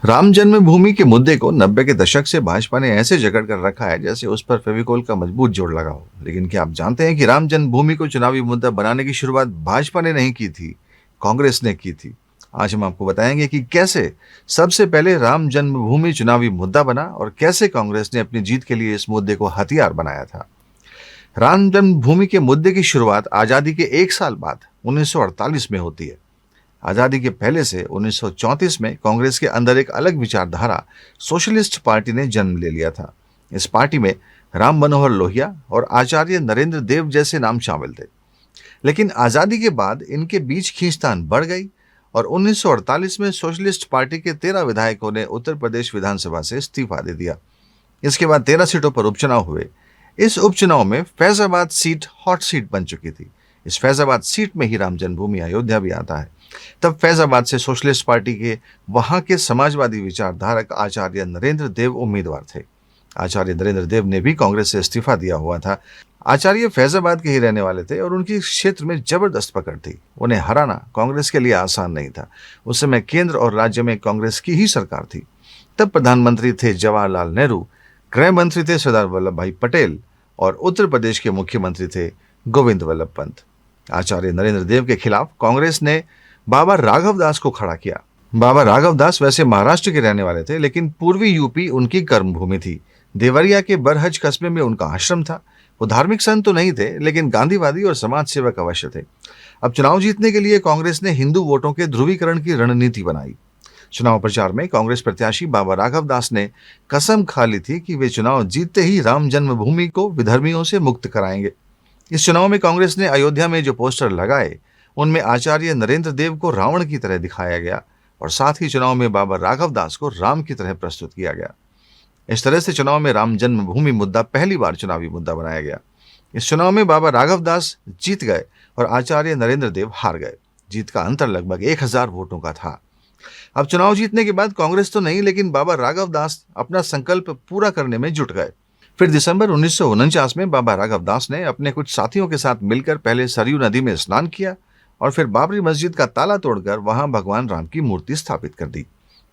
राम जन्मभूमि के मुद्दे को 90 के दशक से भाजपा ने ऐसे जकड़ कर रखा है जैसे उस पर फेविकोल का मजबूत जोड़ लगा हो। लेकिन क्या आप जानते हैं कि राम जन्मभूमि को चुनावी मुद्दा बनाने की शुरुआत भाजपा ने नहीं की थी, कांग्रेस ने की थी। आज हम आपको बताएंगे कि कैसे सबसे पहले राम जन्मभूमि चुनावी मुद्दा बना और कैसे कांग्रेस ने अपनी जीत के लिए इस मुद्दे को हथियार बनाया था। राम जन्मभूमि के मुद्दे की शुरुआत आजादी के एक साल बाद 1948 में होती है। आजादी के पहले से 1934 में कांग्रेस के अंदर एक अलग विचारधारा सोशलिस्ट पार्टी ने जन्म ले लिया था। इस पार्टी में राम मनोहर लोहिया और आचार्य नरेंद्र देव जैसे नाम शामिल थे। लेकिन आजादी के बाद इनके बीच खींचतान बढ़ गई और 1948 में सोशलिस्ट पार्टी के 13 विधायकों ने उत्तर प्रदेश विधानसभा से इस्तीफा दे दिया। इसके बाद 13 सीटों पर उपचुनाव हुए। इस उपचुनाव में फैजाबाद सीट हॉट सीट बन चुकी थी। इस फैजाबाद सीट में ही राम जन्मभूमि अयोध्या भी आता है। तब फैजाबाद से सोशलिस्ट पार्टी के वहां के समाजवादी विचारधारक आचार्य नरेंद्र देव उम्मीदवार थे। आचार्य नरेंद्र देव ने भी कांग्रेस से इस्तीफा दिया हुआ था। आचार्य फैजाबाद के ही रहने वाले थे और उनकी क्षेत्र में जबरदस्त पकड़ थी। उन्हें हराना कांग्रेस के लिए आसान नहीं था। उस समय केंद्र और राज्य में कांग्रेस की ही सरकार थी। तब प्रधानमंत्री थे जवाहरलाल नेहरू, गृह मंत्री थे सरदार वल्लभ भाई पटेल और उत्तर प्रदेश के मुख्यमंत्री थे गोविंद वल्लभ पंत। आचार्य नरेंद्र देव के खिलाफ कांग्रेस ने बाबा राघव दास को खड़ा किया। बाबा राघव दास वैसे महाराष्ट्र के रहने वाले थे, लेकिन पूर्वी यूपी उनकी कर्मभूमि थी। देवरिया के बरहज कस्बे में उनका आश्रम था। वो धार्मिक संत तो नहीं थे, लेकिन गांधीवादी और समाज सेवक अवश्य थे। अब चुनाव जीतने के लिए कांग्रेस ने हिंदू वोटों के ध्रुवीकरण की रणनीति बनाई। चुनाव प्रचार में कांग्रेस प्रत्याशी बाबा राघव दास ने कसम खा ली थी कि वे चुनाव जीतते ही राम जन्मभूमि को विधर्मियों से मुक्त कराएंगे। इस चुनाव में कांग्रेस ने अयोध्या में जो पोस्टर लगाए उनमें आचार्य नरेंद्र देव को रावण की तरह दिखाया गया और साथ ही चुनाव में बाबा राघव दास को राम की तरह प्रस्तुत किया गया। इस तरह से चुनाव में राम जन्मभूमि मुद्दा पहली बार चुनावी मुद्दा बनाया गया। इस चुनाव में बाबा राघव दास जीत गए और आचार्य नरेंद्र देव हार गए। जीत का अंतर लगभग 1000 वोटों का था। अब चुनाव जीतने के बाद कांग्रेस तो नहीं, लेकिन बाबा राघव दास अपना संकल्प पूरा करने में जुट गए। फिर दिसंबर 1949 में बाबा राघव दास ने अपने कुछ साथियों के साथ मिलकर पहले सरयू नदी में स्नान किया और फिर बाबरी मस्जिद का ताला तोड़कर वहां भगवान राम की मूर्ति स्थापित कर दी।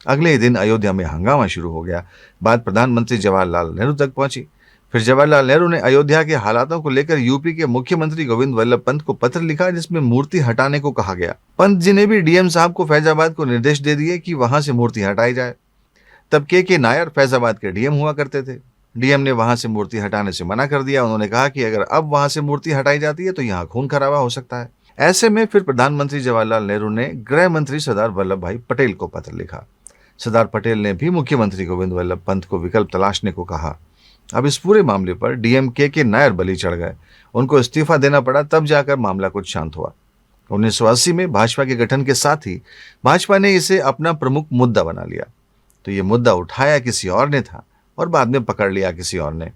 अगले ही दिन अयोध्या में हंगामा शुरू हो गया। बात प्रधानमंत्री जवाहरलाल नेहरू तक पहुंची। फिर जवाहरलाल नेहरू ने अयोध्या के हालातों को लेकर यूपी के मुख्यमंत्री गोविंद वल्लभ पंत को पत्र लिखा, जिसमें मूर्ति हटाने को कहा गया। पंत जी ने भी डीएम साहब को फैजाबाद को निर्देश दे दिए कि वहां से मूर्ति हटाई जाए। तब के नायर फैजाबाद के डीएम हुआ करते थे। डीएम ने वहां से मूर्ति हटाने से मना कर दिया। उन्होंने कहा कि अगर अब वहां से मूर्ति हटाई जाती है तो यहाँ खून खराबा हो सकता है। ऐसे में फिर प्रधानमंत्री जवाहरलाल नेहरू ने गृह मंत्री सरदार वल्लभ भाई पटेल को पत्र लिखा। सरदार पटेल ने भी मुख्यमंत्री गोविंद वल्लभ पंत को विकल्प तलाशने को कहा। अब इस पूरे मामले पर डीएम के नायर बलि चढ़ गए। उनको इस्तीफा देना पड़ा, तब जाकर मामला कुछ शांत हुआ। 1980 में भाजपा के गठन के साथ ही भाजपा ने इसे अपना प्रमुख मुद्दा बना लिया। तो ये मुद्दा उठाया किसी और ने था और बाद में पकड़ लिया किसी और ने।